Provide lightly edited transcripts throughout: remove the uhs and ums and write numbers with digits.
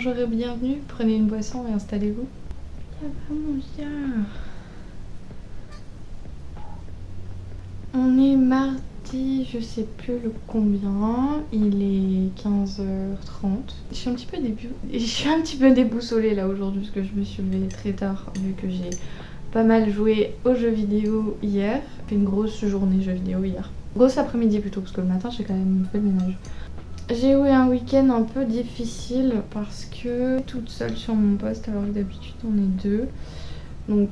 bonjour et bienvenue. Prenez une boisson et installez-vous. Ça va mon chat. On est mardi, je sais plus le combien. Il est 15h30. Je suis un petit peu déboussolée là aujourd'hui parce que je me suis levée très tard vu que j'ai pas mal joué aux jeux vidéo hier. J'ai fait une grosse journée jeux vidéo hier. Grosse après-midi plutôt parce que le matin j'ai quand même fait le ménage. J'ai eu un week-end un peu difficile parce que toute seule sur mon poste alors que d'habitude on est deux. Donc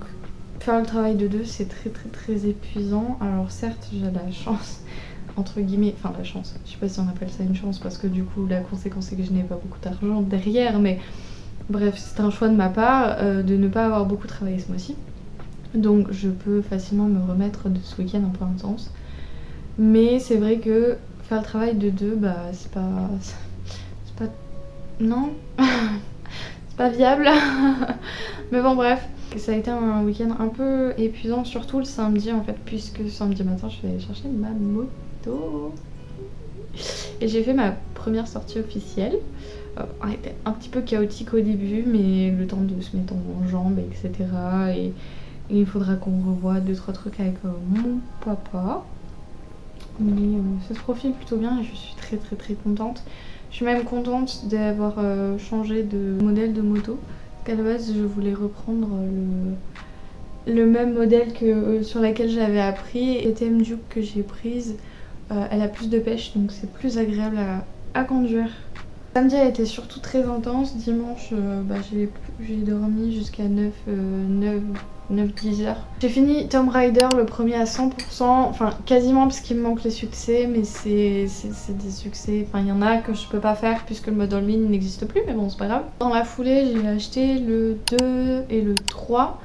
faire le travail de deux c'est très épuisant. Alors certes j'ai la chance entre guillemets, enfin la chance, je sais pas si on appelle ça une chance parce que du coup la conséquence c'est que je n'ai pas beaucoup d'argent derrière, mais bref c'est un choix de ma part de ne pas avoir beaucoup travaillé ce mois-ci. Donc je peux facilement me remettre de ce week-end un peu intense. Mais c'est vrai que faire le travail de deux, bah c'est pas... Non c'est pas viable. Mais bon bref, ça a été un week-end un peu épuisant, surtout le samedi en fait, puisque samedi matin je vais aller chercher ma moto. Et j'ai fait ma première sortie officielle. Elle était un petit peu chaotique au début, mais le temps de se mettre en jambes, etc. Et il faudra qu'on revoie 2-3 trucs avec mon papa. Mais ça se profile plutôt bien et je suis très contente. Je suis même contente d'avoir changé de modèle de moto. Parce qu'à la base je voulais reprendre le même modèle que sur laquelle j'avais appris. La TM Duke que j'ai prise, elle a plus de pêche donc c'est plus agréable à conduire. Samedi a été surtout très intense. Dimanche j'ai dormi jusqu'à 9-10 heures. J'ai fini Tomb Raider le premier à 100%, enfin quasiment parce qu'il me manque les succès, mais c'est des succès, enfin il y en a que je peux pas faire puisque le mode en ligne n'existe plus, mais bon c'est pas grave. Dans la foulée j'ai acheté le 2 et le 3.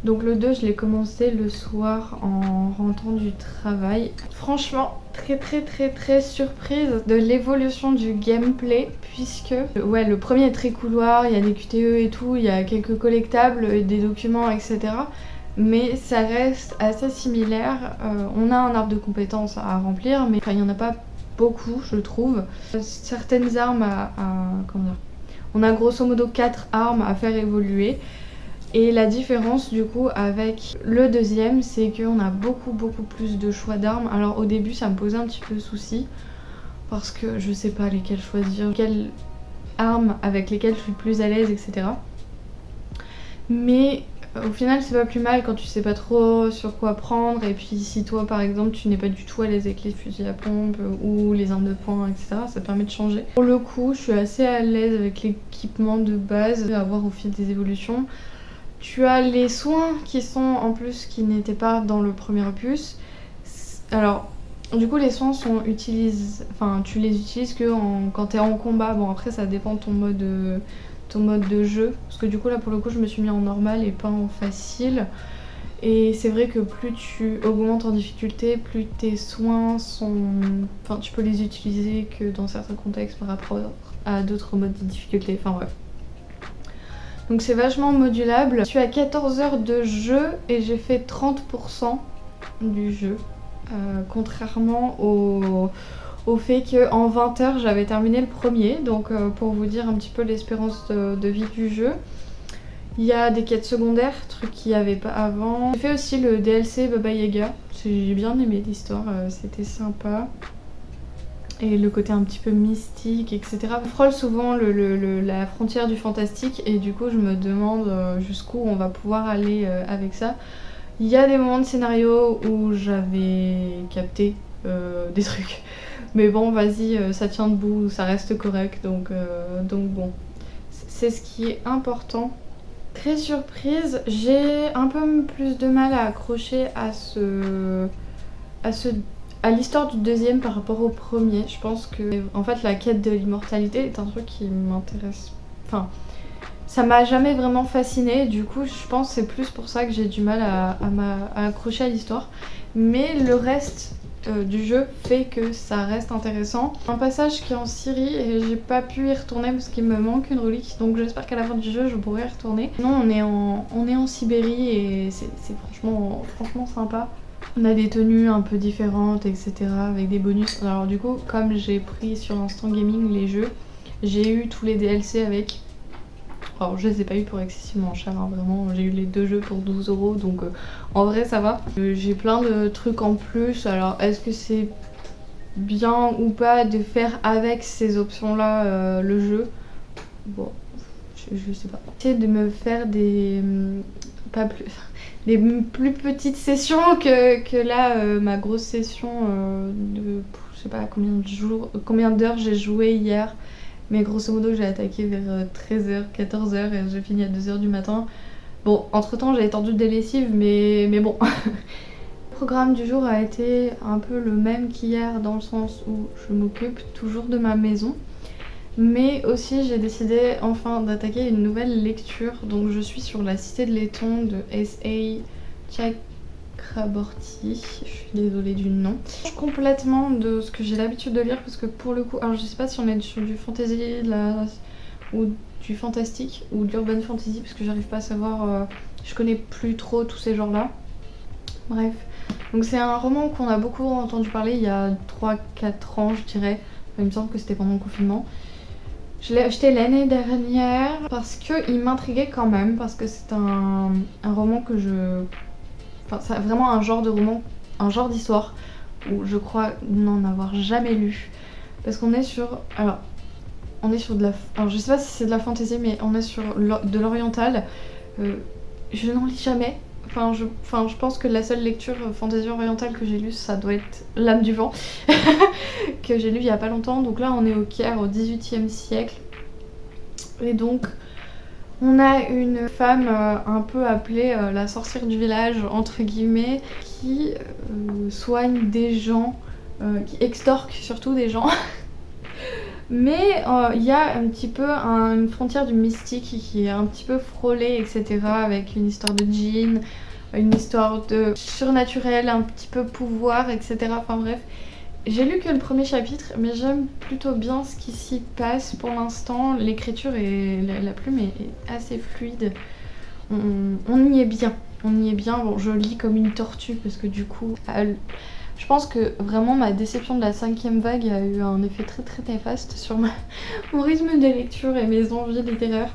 Donc le 2 je l'ai commencé le soir en rentrant du travail. Franchement très surprise de l'évolution du gameplay puisque ouais le premier est très couloir, il y a des QTE et tout, il y a quelques collectables, des documents etc. Mais ça reste assez similaire. On a un arbre de compétences à remplir mais il n'y en a pas beaucoup je trouve. Certaines armes comment dire, on a grosso modo 4 armes à faire évoluer. Et la différence du coup avec le deuxième, c'est qu'on a beaucoup plus de choix d'armes. Alors au début ça me posait un petit peu souci parce que je sais pas lesquelles choisir, quelles armes avec lesquelles je suis plus à l'aise, etc. Mais au final c'est pas plus mal quand tu sais pas trop sur quoi prendre. Et puis si toi par exemple tu n'es pas du tout à l'aise avec les fusils à pompe ou les armes de poing, etc. Ça permet de changer. Pour le coup je suis assez à l'aise avec l'équipement de base à voir au fil des évolutions. Tu as les soins qui sont en plus qui n'étaient pas dans le premier opus. Alors du coup les soins sont tu les utilises que quand t'es en combat. Bon après ça dépend de ton mode de jeu. Parce que du coup là pour le coup je me suis mis en normal et pas en facile. Et c'est vrai que plus tu augmentes en difficulté, plus tes soins sont... Enfin tu peux les utiliser que dans certains contextes par rapport à d'autres modes de difficulté. Enfin bref. Donc c'est vachement modulable. Je suis à 14 heures de jeu et j'ai fait 30% du jeu. Contrairement au fait qu'en 20 heures j'avais terminé le premier. Donc pour vous dire un petit peu l'espérance de vie du jeu. Il y a des quêtes secondaires, trucs qu'il n'y avait pas avant. J'ai fait aussi le DLC Baba Yaga. J'ai bien aimé l'histoire, c'était sympa. Et le côté un petit peu mystique, etc. On frôle souvent la frontière du fantastique et du coup je me demande jusqu'où on va pouvoir aller avec ça. Il y a des moments de scénario où j'avais capté des trucs. Mais bon vas-y, ça tient debout, ça reste correct, donc bon. C'est ce qui est important. Très surprise, j'ai un peu plus de mal à accrocher à l'histoire du deuxième par rapport au premier. Je pense que en fait la quête de l'immortalité est un truc qui m'intéresse. Enfin, ça m'a jamais vraiment fascinée. Du coup, je pense que c'est plus pour ça que j'ai du mal à accrocher à l'histoire. Mais le reste du jeu fait que ça reste intéressant. Un passage qui est en Syrie et j'ai pas pu y retourner parce qu'il me manque une relique. Donc j'espère qu'à la fin du jeu je pourrai y retourner. Non, on est en Sibérie et c'est franchement sympa. On a des tenues un peu différentes, etc. avec des bonus. Alors du coup, comme j'ai pris sur Instant Gaming les jeux, J'ai eu tous les DLC avec. Alors je les ai pas eu pour excessivement cher, hein, vraiment j'ai eu les 2 jeux pour 12 € donc en vrai ça va. J'ai plein de trucs en plus, alors est-ce que c'est bien ou pas de faire avec ces options là le jeu? Bon, je sais pas. J'essaie de me faire des pas plus des plus petites sessions que là ma grosse session de je sais pas combien d'heures j'ai joué hier. Mais grosso modo, j'ai attaqué vers 13h, 14h et j'ai fini à 2h du matin. Bon, entre temps, j'ai tendu des lessives, mais bon. Le programme du jour a été un peu le même qu'hier, dans le sens où je m'occupe toujours de ma maison. Mais aussi, j'ai décidé enfin d'attaquer une nouvelle lecture. Donc, je suis sur La Cité de Laiton de S.A. Chakraborty, je suis désolée du nom. Je change complètement de ce que j'ai l'habitude de lire parce que pour le coup, alors je sais pas si on est sur du fantasy ou du fantastique ou de l'urban fantasy parce que j'arrive pas à savoir, je connais plus trop tous ces genres là. Bref, donc c'est un roman qu'on a beaucoup entendu parler il y a 3-4 ans je dirais, il me semble que c'était pendant le confinement. Je l'ai acheté l'année dernière parce qu'il m'intriguait quand même, parce que c'est un roman que enfin, c'est vraiment un genre de roman, un genre d'histoire où je crois n'en avoir jamais lu. Parce qu'on est sur... Alors, on est sur de la... Alors, je sais pas si c'est de la fantasy, mais on est sur de l'oriental. Je n'en lis jamais. Enfin, je pense que la seule lecture fantasy orientale que j'ai lue, ça doit être L'âme du vent, que j'ai lu il y a pas longtemps. Donc là, on est au Caire, au XVIIIe siècle. Et donc... On a une femme un peu appelée la sorcière du village, entre guillemets, qui soigne des gens, qui extorque surtout des gens. Mais il y a un petit peu une frontière du mystique qui est un petit peu frôlée, etc. Avec une histoire de djinn, une histoire de surnaturel, un petit peu pouvoir, etc. Enfin bref. J'ai lu que le premier chapitre, mais j'aime plutôt bien ce qui s'y passe pour l'instant. L'écriture et la plume est assez fluide. On y est bien. On y est bien. Bon, je lis comme une tortue parce que du coup, je pense que vraiment ma déception de la 5e vague a eu un effet très très néfaste sur mon rythme de lecture et mes envies littéraires.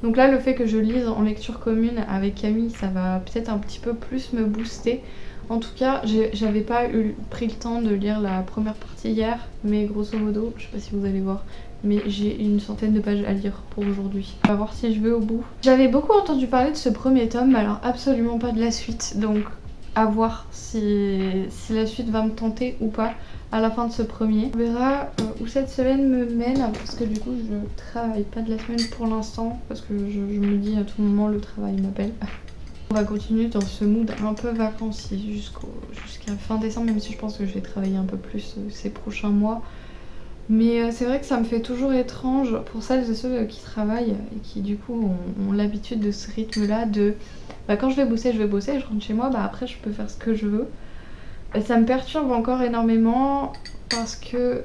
Donc là, le fait que je lise en lecture commune avec Camille, ça va peut-être un petit peu plus me booster. En tout cas, j'avais pas pris le temps de lire la première partie hier, mais grosso modo, je sais pas si vous allez voir, mais j'ai une centaine de pages à lire pour aujourd'hui. On va voir si je vais au bout. J'avais beaucoup entendu parler de ce premier tome, mais alors absolument pas de la suite, donc à voir si la suite va me tenter ou pas à la fin de ce premier. On verra où cette semaine me mène, parce que du coup je travaille pas de la semaine pour l'instant, parce que je me dis à tout moment le travail m'appelle. On va continuer dans ce mood un peu vacancier jusqu'à fin décembre, même si je pense que je vais travailler un peu plus ces prochains mois. Mais c'est vrai que ça me fait toujours étrange pour celles et ceux qui travaillent et qui du coup ont l'habitude de ce rythme-là de... quand je vais bosser, je rentre chez moi, après je peux faire ce que je veux. Ça me perturbe encore énormément parce que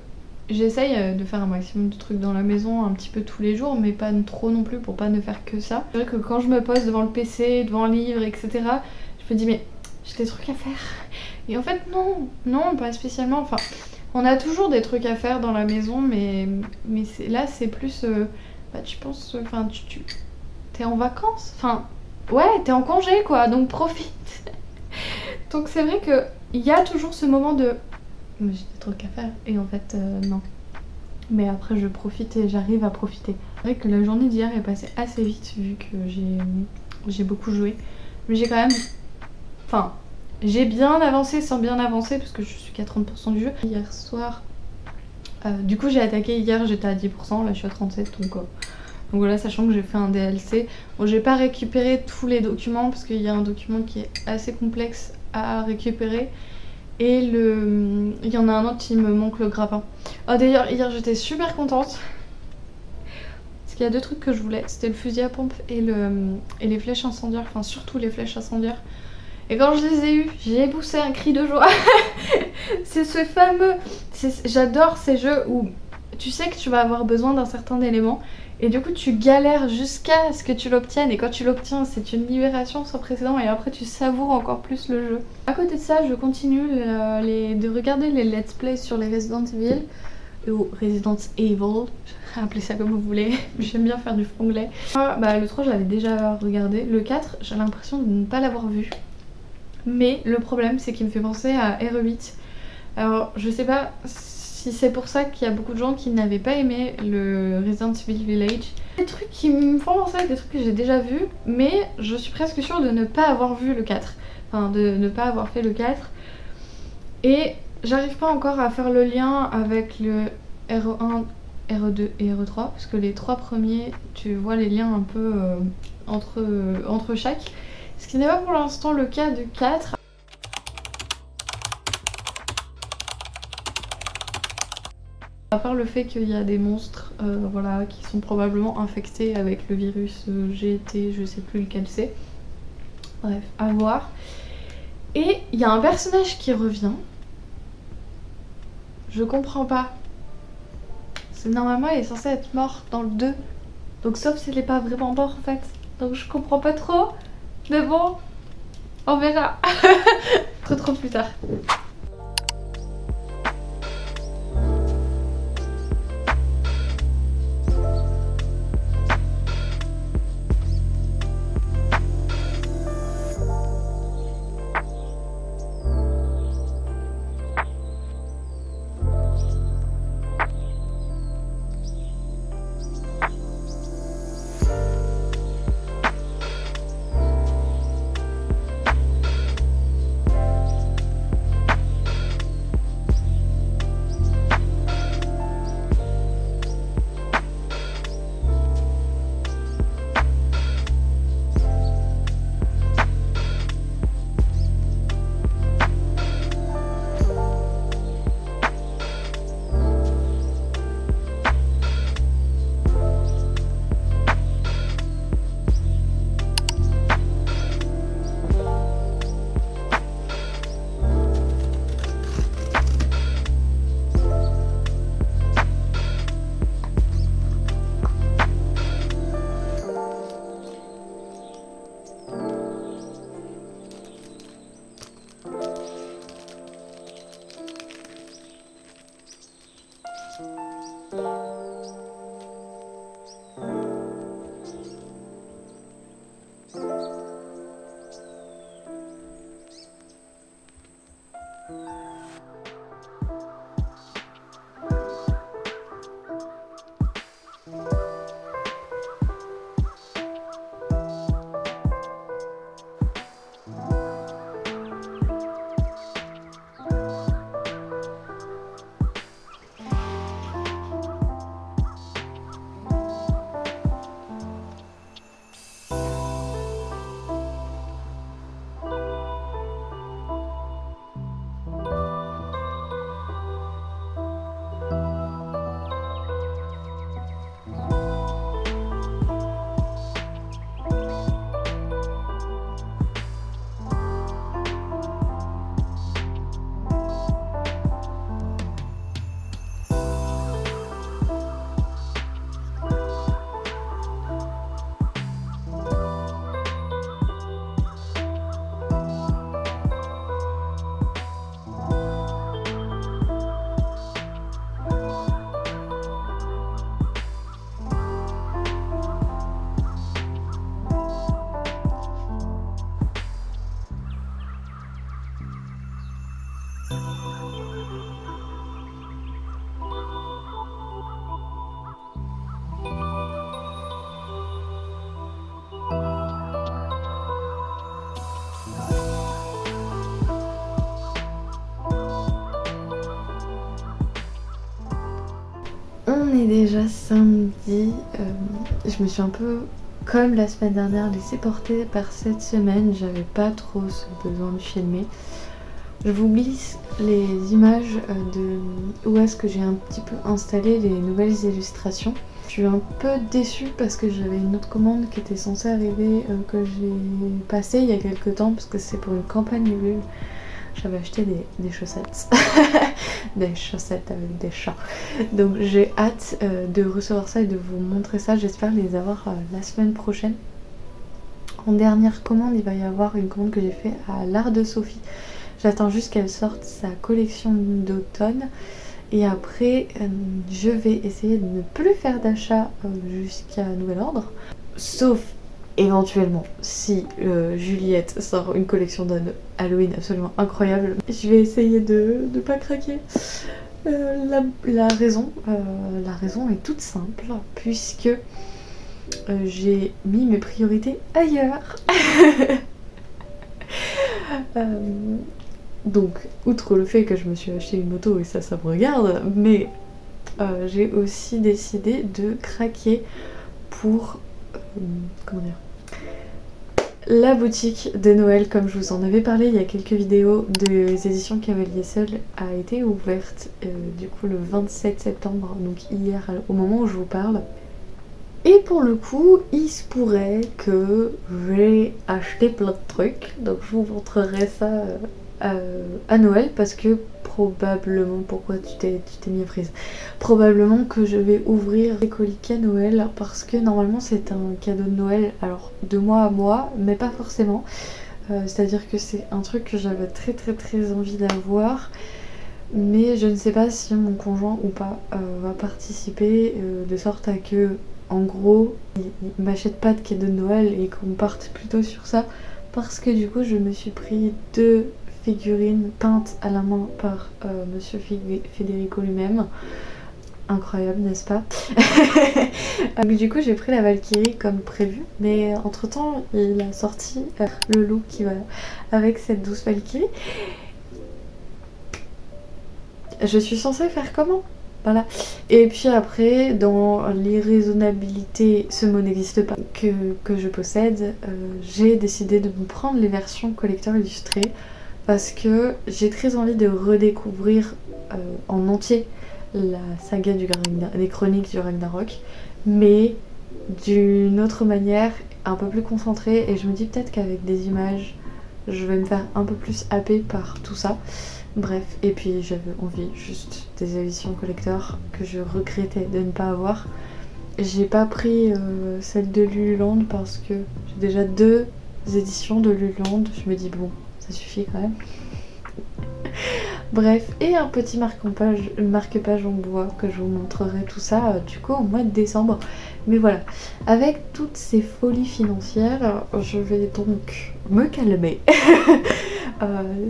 j'essaye de faire un maximum de trucs dans la maison un petit peu tous les jours, mais pas trop non plus pour pas ne faire que ça. C'est vrai que quand je me pose devant le PC, devant un livre, etc., je me dis mais j'ai des trucs à faire. Et en fait non, pas spécialement. Enfin, on a toujours des trucs à faire dans la maison, mais là c'est plus... tu penses... Enfin, t'es en vacances. Enfin, ouais, t'es en congé quoi, donc profite. Donc c'est vrai qu'il y a toujours ce moment de... Mais j'ai des trucs à faire et en fait non. Mais après je profite et j'arrive à profiter. C'est vrai que la journée d'hier est passée assez vite vu que j'ai beaucoup joué. Mais j'ai quand même... Enfin, j'ai bien avancé sans bien avancer parce que je suis qu'à 30% du jeu. Hier soir, du coup j'ai attaqué hier, j'étais à 10%, là je suis à 37%. Donc voilà, sachant que j'ai fait un DLC. Bon, j'ai pas récupéré tous les documents parce qu'il y a un document qui est assez complexe à récupérer. Et il y en a un autre, il me manque le grappin. Oh d'ailleurs, hier j'étais super contente. Parce qu'il y a 2 trucs que je voulais. C'était le fusil à pompe et les flèches incendiaires. Enfin surtout les flèches incendiaires. Et quand je les ai eues, j'ai poussé un cri de joie. C'est ce fameux... J'adore ces jeux où tu sais que tu vas avoir besoin d'un certain élément. Et du coup tu galères jusqu'à ce que tu l'obtiennes, et quand tu l'obtiens c'est une libération sans précédent, et après tu savoures encore plus le jeu. À côté de ça, je continue de regarder les let's play sur les Resident Evil, ou Resident Evil, appelez ça comme vous voulez, j'aime bien faire du franglais. Le 3 je l'avais déjà regardé, le 4 j'ai l'impression de ne pas l'avoir vu. Mais le problème c'est qu'il me fait penser à R8. Alors je sais pas si c'est pour ça qu'il y a beaucoup de gens qui n'avaient pas aimé le Resident Evil Village. Des trucs qui me font penser à des trucs que j'ai déjà vus, mais je suis presque sûre de ne pas avoir vu le 4. Enfin de ne pas avoir fait le 4. Et j'arrive pas encore à faire le lien avec le RE1, RE2 et RE3 parce que les 3 premiers, tu vois les liens un peu entre chaque. Ce qui n'est pas pour l'instant le cas du 4. À part le fait qu'il y a des monstres voilà, qui sont probablement infectés avec le virus GT, je sais plus lequel c'est. Bref, à voir. Et il y a un personnage qui revient. Je comprends pas. Normalement il est censé être mort dans le 2. Donc sauf s'il est pas vraiment mort en fait. Donc je comprends pas trop. Mais bon, on verra. Trop plus tard. On est déjà samedi, je me suis un peu, comme la semaine dernière, laissée porter par cette semaine, j'avais pas trop ce besoin de filmer. Je vous glisse les images de où est-ce que j'ai un petit peu installé les nouvelles illustrations. Je suis un peu déçue parce que j'avais une autre commande qui était censée arriver que j'ai passée il y a quelques temps parce que c'est pour une campagne Ulule. J'avais acheté des chaussettes, des chaussettes avec des chats. Donc j'ai hâte de recevoir ça et de vous montrer ça. J'espère les avoir la semaine prochaine. En dernière commande, il va y avoir une commande que j'ai fait à l'Art de Sophie. J'attends juste qu'elle sorte sa collection d'automne. Et après, je vais essayer de ne plus faire d'achat jusqu'à nouvel ordre. Sauf éventuellement si Juliette sort une collection de Halloween absolument incroyable. Je vais essayer de ne pas craquer. La raison est toute simple, puisque j'ai mis mes priorités ailleurs. Donc, outre le fait que je me suis acheté une moto et ça me regarde, mais j'ai aussi décidé de craquer pour comment dire, la boutique de Noël. Comme je vous en avais parlé il y a quelques vidéos, des éditions Cavalier Seul a été ouverte du coup le 27 septembre, donc hier au moment où je vous parle. Et pour le coup, il se pourrait que j'ai acheté plein de trucs, donc je vous montrerai ça à Noël, parce que probablement, pourquoi tu t'es mis à prise, probablement que je vais ouvrir les colis à Noël, parce que normalement c'est un cadeau de Noël, alors de moi à moi, mais pas forcément, c'est à dire que c'est un truc que j'avais très envie d'avoir, mais je ne sais pas si mon conjoint ou pas va participer, de sorte à que en gros il m'achète pas de cadeau de Noël et qu'on parte plutôt sur ça, parce que du coup je me suis pris 2 figurines peintes à la main par Monsieur Federico lui-même. Incroyable, n'est-ce pas? Donc du coup j'ai pris la Valkyrie comme prévu, mais entre temps il a sorti le loup qui va avec cette douce Valkyrie. Je suis censée faire comment? Voilà. Et puis après, dans l'irraisonnabilité, ce mot n'existe pas, que je possède, j'ai décidé de me prendre les versions collector illustrées, parce que j'ai très envie de redécouvrir en entier la saga des chroniques du Ragnarok, mais d'une autre manière, un peu plus concentrée, et je me dis peut-être qu'avec des images, je vais me faire un peu plus happer par tout ça. Bref, et puis j'avais envie juste des éditions collector que je regrettais de ne pas avoir. J'ai pas pris celle de Lululand parce que j'ai déjà 2 éditions de Lululand. Je me dis bon, ça suffit quand même. Bref, et un petit marque-page en bois que je vous montrerai tout ça du coup au mois de décembre. Mais voilà, avec toutes ces folies financières, je vais donc me calmer.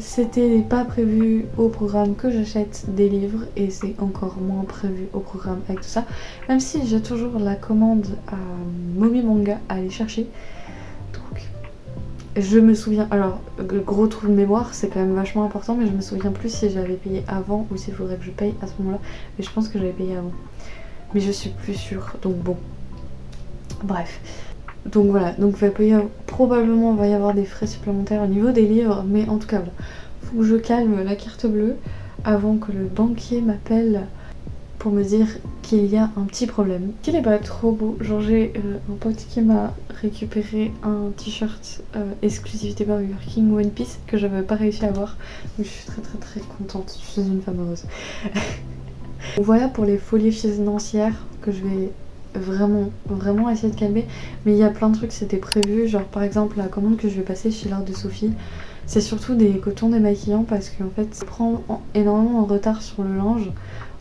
C'était pas prévu au programme que j'achète des livres, et c'est encore moins prévu au programme avec tout ça, même si j'ai toujours la commande à Momi Manga à aller chercher. Donc je me souviens, alors gros trou de mémoire, c'est quand même vachement important, mais je me souviens plus si j'avais payé avant ou s'il faudrait que je paye à ce moment là, mais je pense que j'avais payé avant, mais je suis plus sûre, donc bon, bref. Donc voilà, donc probablement va y avoir des frais supplémentaires au niveau des livres, mais en tout cas voilà, faut que je calme la carte bleue avant que le banquier m'appelle pour me dire qu'il y a un petit problème. Qu'il est pas trop beau, genre j'ai un pote qui m'a récupéré un t-shirt exclusivité Burger King One Piece que j'avais pas réussi à avoir, donc je suis très contente, je suis une femme heureuse. Voilà pour les folies financières que je vais vraiment essayer de calmer, mais il y a plein de trucs c'était prévu, genre par exemple la commande que je vais passer chez l'art de Sophie, c'est surtout des cotons démaquillants, parce qu'en fait ça prend énormément en retard sur le linge,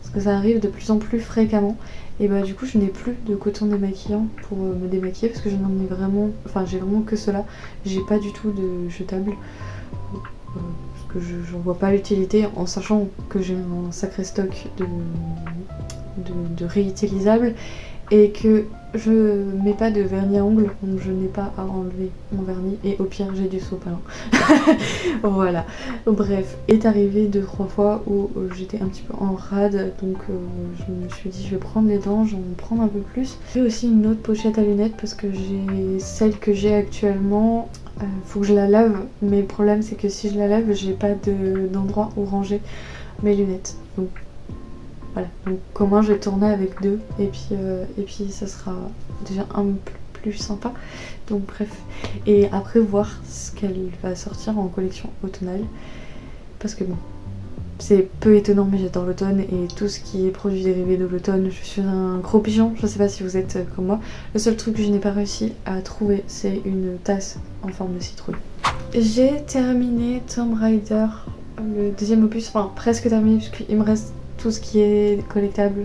parce que ça arrive de plus en plus fréquemment, et bah du coup je n'ai plus de coton démaquillant pour me démaquiller, parce que je n'en ai vraiment, enfin j'ai vraiment que cela, j'ai pas du tout de jetable, parce que j'en vois pas l'utilité, en sachant que j'ai un sacré stock de réutilisables, et que je mets pas de vernis à ongles, donc je n'ai pas à enlever mon vernis, et au pire j'ai du sopalin. Voilà, bref, est arrivé 2-3 fois où j'étais un petit peu en rade, donc je me suis dit je vais prendre les dents, j'en prendre un peu plus. J'ai aussi une autre pochette à lunettes, parce que j'ai celle que j'ai actuellement, faut que je la lave, mais le problème c'est que si je la lave, j'ai pas d'endroit où ranger mes lunettes, donc voilà, donc comment je vais tourner avec 2, et puis ça sera déjà un peu plus sympa, donc bref, et après voir ce qu'elle va sortir en collection automnale, parce que bon, c'est peu étonnant, mais j'adore l'automne, et tout ce qui est produit dérivé de l'automne, je suis un gros pigeon, je sais pas si vous êtes comme moi. Le seul truc que je n'ai pas réussi à trouver, c'est une tasse en forme de citrouille. J'ai terminé Tomb Raider, le 2e opus, enfin presque terminé, puisqu'il me reste tout ce qui est collectable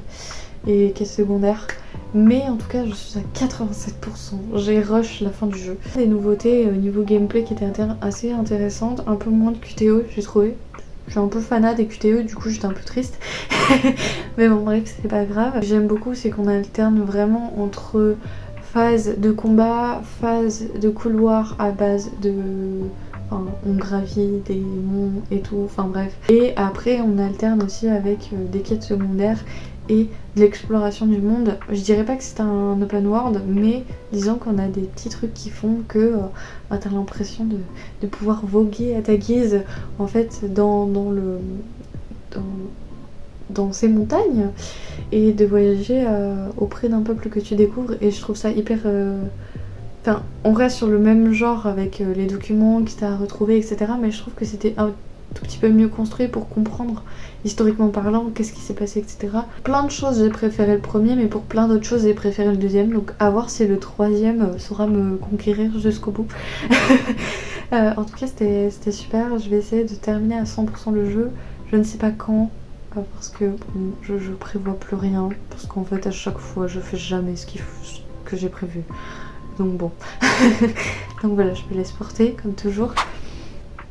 et quête secondaire. Mais en tout cas je suis à 87%, j'ai rush la fin du jeu. Des nouveautés au niveau gameplay qui étaient assez intéressantes, un peu moins de QTE j'ai trouvé. Je suis un peu fanat des QTE, du coup j'étais un peu triste. Mais bon bref, c'est pas grave. J'aime beaucoup, c'est qu'on alterne vraiment entre phase de combat, phase de couloir à base de... Enfin, on gravit des monts et tout, enfin bref. Et après on alterne aussi avec des quêtes secondaires et de l'exploration du monde. Je dirais pas que c'est un open world, mais disons qu'on a des petits trucs qui font que t'as l'impression de pouvoir voguer à ta guise en fait dans ces montagnes et de voyager auprès d'un peuple que tu découvres, et je trouve ça hyper... Enfin, on reste sur le même genre avec les documents que t'as à retrouver, etc. Mais je trouve que c'était un tout petit peu mieux construit pour comprendre, historiquement parlant, qu'est-ce qui s'est passé, etc. Plein de choses j'ai préféré le premier, mais pour plein d'autres choses j'ai préféré le deuxième. Donc à voir si le troisième saura me conquérir jusqu'au bout. En tout cas c'était super, je vais essayer de terminer à 100% le jeu. Je ne sais pas quand, parce que bon, je prévois plus rien, parce qu'en fait à chaque fois je fais jamais ce que j'ai prévu. Donc bon. Donc voilà, je me laisse porter comme toujours.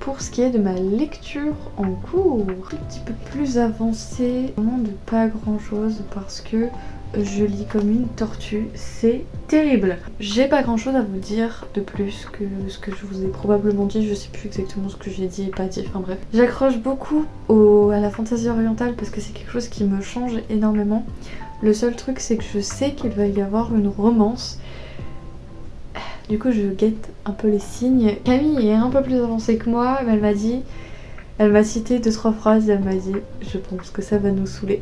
Pour ce qui est de ma lecture en cours, un petit peu plus avancée, vraiment de pas grand chose parce que je lis comme une tortue, c'est terrible. J'ai pas grand chose à vous dire de plus que ce que je vous ai probablement dit, je sais plus exactement ce que j'ai dit et pas dit, enfin bref. J'accroche beaucoup à la fantaisie orientale parce que c'est quelque chose qui me change énormément. Le seul truc c'est que je sais qu'il va y avoir une romance. Du coup je guette un peu les signes. Camille est un peu plus avancée que moi, mais elle m'a cité 2-3 phrases et elle m'a dit je pense que ça va nous saouler.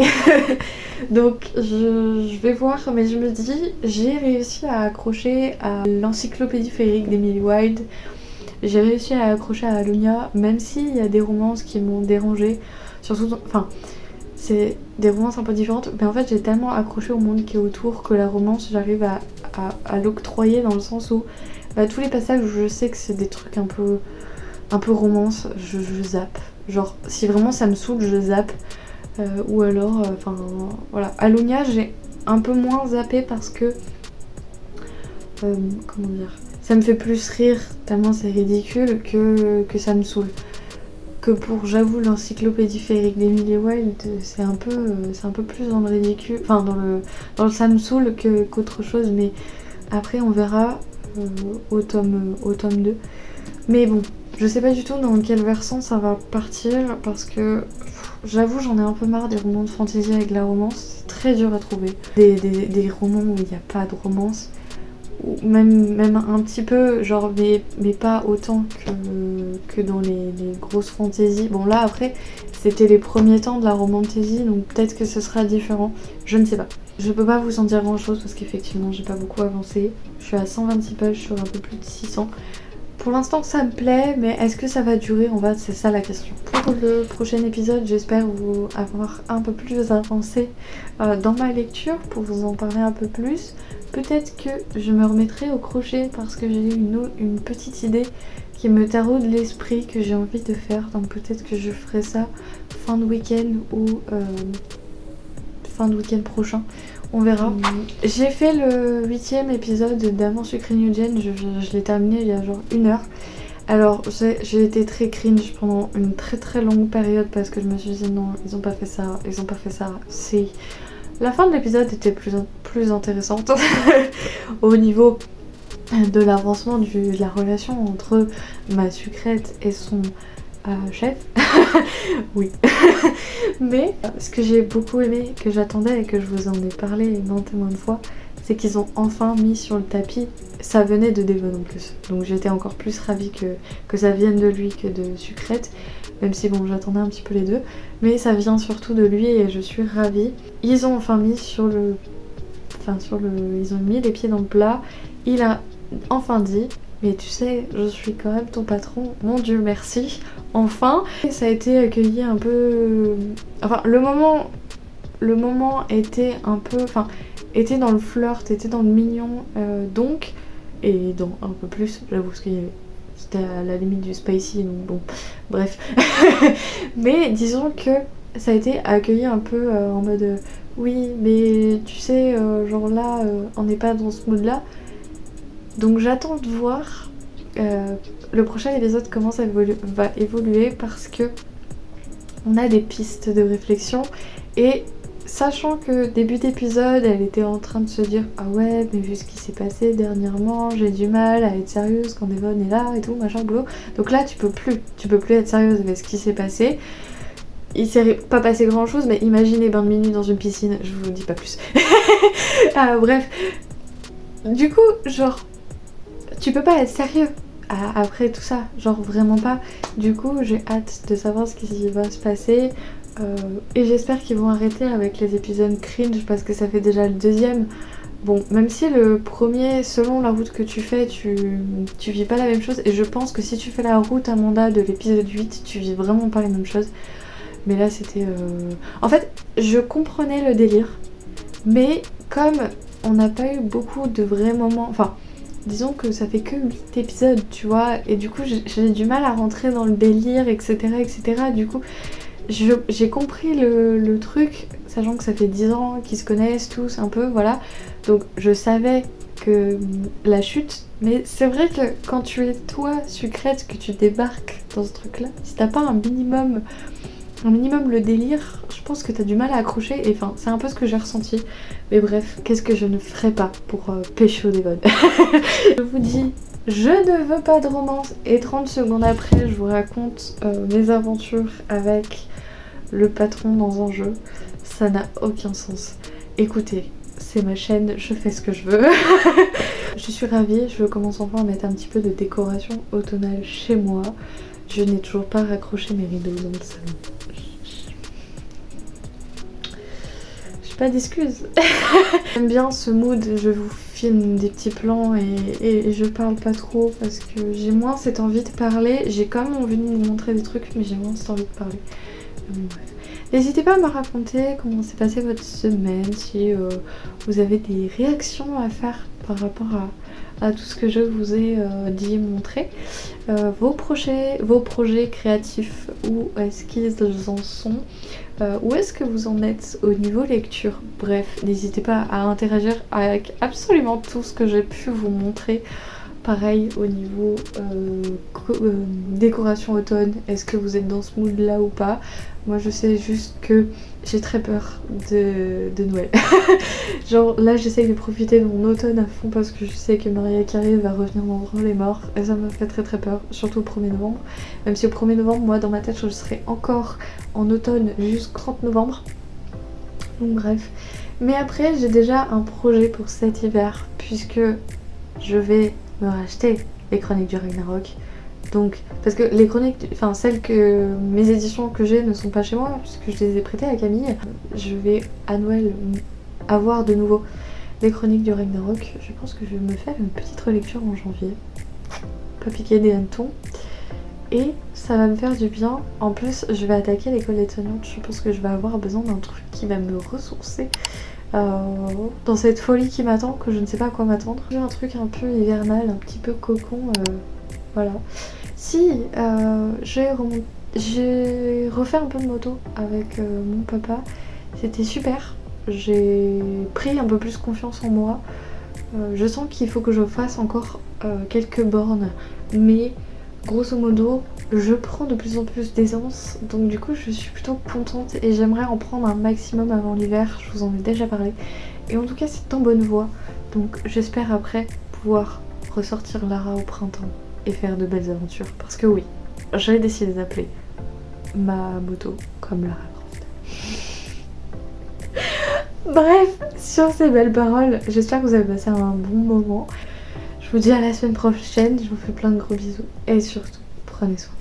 Donc je vais voir, mais je me dis j'ai réussi à accrocher à l'encyclopédie féerique d'Emily Wilde. J'ai réussi à accrocher à Allunia, même s'il y a des romances qui m'ont dérangée. Surtout, enfin, c'est des romances un peu différentes, mais en fait j'ai tellement accroché au monde qui est autour que la romance j'arrive à l'octroyer dans le sens où tous les passages où je sais que c'est des trucs un peu romance, je zappe. Genre si vraiment ça me saoule, je zappe. Ou alors, enfin voilà. Allunia j'ai un peu moins zappé parce que comment dire, ça me fait plus rire tellement c'est ridicule que ça me saoule. Que pour, j'avoue, l'encyclopédie féerique d'Emily Wilde, c'est un peu plus dans le ridicule, enfin dans le ça me saoule qu'autre chose, mais après on verra au tome 2. Mais bon, je sais pas du tout dans quel versant ça va partir parce que j'avoue j'en ai un peu marre des romans de fantasy avec la romance, c'est très dur à trouver. Des romans où il n'y a pas de romance. Ou même un petit peu, genre, mais pas autant que dans les grosses fantaisies. Bon là après, c'était les premiers temps de la romantaisie, donc peut-être que ce sera différent, je ne sais pas. Je peux pas vous en dire grand chose parce qu'effectivement j'ai pas beaucoup avancé. Je suis à 126 pages sur un peu plus de 600. Pour l'instant ça me plaît, mais est-ce que ça va durer? En fait c'est ça la question. Pour le prochain épisode j'espère vous avoir un peu plus avancé dans ma lecture pour vous en parler un peu plus. Peut-être que je me remettrai au crochet parce que j'ai une petite idée qui me taraude l'esprit que j'ai envie de faire. Donc peut-être que je ferai ça fin de week-end ou fin de week-end prochain. On verra. J'ai fait le 8ème épisode d'Avant Sucré New Gen, je l'ai terminé il y a genre 1 heure. Alors j'ai été très cringe pendant une très très longue période parce que je me suis dit non, ils ont pas fait ça, si. La fin de l'épisode était plus intéressante au niveau de l'avancement de la relation entre ma sucrète et son chef. Oui. Mais ce que j'ai beaucoup aimé, que j'attendais et que je vous en ai parlé maintes et maintes fois, c'est qu'ils ont enfin mis sur le tapis. Ça venait de Devon en plus, donc j'étais encore plus ravie que ça vienne de lui que de sucrète. Même si bon j'attendais un petit peu les deux, mais ça vient surtout de lui et je suis ravie. Ils ont enfin mis ils ont mis les pieds dans le plat. Il a enfin dit, mais tu sais, je suis quand même ton patron, mon Dieu merci, enfin. Et ça a été accueilli un peu, enfin le moment était un peu, enfin était dans le flirt, était dans le mignon, donc, et dans un peu plus, j'avoue, parce qu'il y avait... C'était à la limite du spicy, donc bon, bref. Mais disons que ça a été accueilli un peu en mode oui mais tu sais genre là on n'est pas dans ce mood là. Donc j'attends de voir le prochain épisode comment ça va évoluer parce que on a des pistes de réflexion et sachant que début d'épisode elle était en train de se dire ah ouais mais vu ce qui s'est passé dernièrement j'ai du mal à être sérieuse quand Devon est là et tout machin boulot. Donc là tu peux plus être sérieuse avec ce qui s'est passé. Il s'est pas passé grand chose mais imaginez bain de minuit dans une piscine, je vous dis pas plus. Bref. Du coup genre tu peux pas être sérieux après tout ça, genre vraiment pas. Du coup j'ai hâte de savoir ce qui va se passer et j'espère qu'ils vont arrêter avec les épisodes cringe parce que ça fait déjà le deuxième. Bon, même si le premier, selon la route que tu fais, tu vis pas la même chose et je pense que si tu fais la route Amanda de l'épisode 8, tu vis vraiment pas les mêmes choses. Mais là c'était... En fait, je comprenais le délire, mais comme on n'a pas eu beaucoup de vrais moments... Enfin, disons que ça fait que 8 épisodes, tu vois, et du coup j'ai du mal à rentrer dans le délire, etc. etc. Du coup, j'ai compris le truc, sachant que ça fait 10 ans qu'ils se connaissent tous un peu, voilà. Donc je savais que la chute, mais c'est vrai que quand tu es toi, sucrète, que tu débarques dans ce truc-là, si t'as pas un minimum le délire, je pense que t'as du mal à accrocher et enfin c'est un peu ce que j'ai ressenti. Mais bref, qu'est-ce que je ne ferais pas pour pécho des bonnes. Je vous dis, je ne veux pas de romance et 30 secondes après je vous raconte mes aventures avec le patron dans un jeu. Ça n'a aucun sens. Écoutez, c'est ma chaîne, je fais ce que je veux. Je suis ravie, je commence enfin à mettre un petit peu de décoration automnale chez moi. Je n'ai toujours pas raccroché mes rideaux dans le salon. Pas d'excuses. J'aime bien ce mood, je vous filme des petits plans et je parle pas trop parce que j'ai moins cette envie de parler. J'ai quand même envie de vous montrer des trucs mais j'ai moins cette envie de parler. Bref. N'hésitez pas à me raconter comment s'est passée votre semaine, si vous avez des réactions à faire par rapport à tout ce que je vous ai dit et montré. Vos projets créatifs, où est-ce qu'ils en sont? Où est-ce que vous en êtes au niveau lecture? Bref, n'hésitez pas à interagir avec absolument tout ce que j'ai pu vous montrer. Pareil au niveau décoration automne, est-ce que vous êtes dans ce mood là ou pas? Moi je sais juste que j'ai très peur de Noël. Genre là j'essaye de profiter de mon automne à fond parce que je sais que Mariah Carey va revenir dans Drôle les morts et ça me fait très très peur, surtout le 1er novembre. Même si au 1er novembre, moi dans ma tête je serai encore en automne jusqu'au 30 novembre. Donc bref. Mais après j'ai déjà un projet pour cet hiver puisque je vais me racheter les Chroniques du Ragnarok. Donc, parce que les chroniques, enfin celles que mes éditions que j'ai ne sont pas chez moi puisque je les ai prêtées à Camille. Je vais à Noël avoir de nouveau les Chroniques du Ragnarok. Je pense que je vais me faire une petite relecture en janvier. Pas piquer des hannetons. Et ça va me faire du bien. En plus, je vais attaquer l'école étonnante. Je pense que je vais avoir besoin d'un truc qui va me ressourcer dans cette folie qui m'attend, que je ne sais pas à quoi m'attendre. J'ai un truc un peu hivernal, un petit peu cocon, voilà. Si, j'ai refait un peu de moto avec mon papa, c'était super. J'ai pris un peu plus confiance en moi. Je sens qu'il faut que je fasse encore quelques bornes, mais grosso modo, je prends de plus en plus d'aisance, donc du coup je suis plutôt contente et j'aimerais en prendre un maximum avant l'hiver, je vous en ai déjà parlé. Et en tout cas c'est en bonne voie, donc j'espère après pouvoir ressortir Lara au printemps et faire de belles aventures. Parce que oui, j'ai décidé d'appeler ma moto comme Lara Croft. Bref, sur ces belles paroles, j'espère que vous avez passé un bon moment. Je vous dis à la semaine prochaine, je vous fais plein de gros bisous et surtout, prenez soin.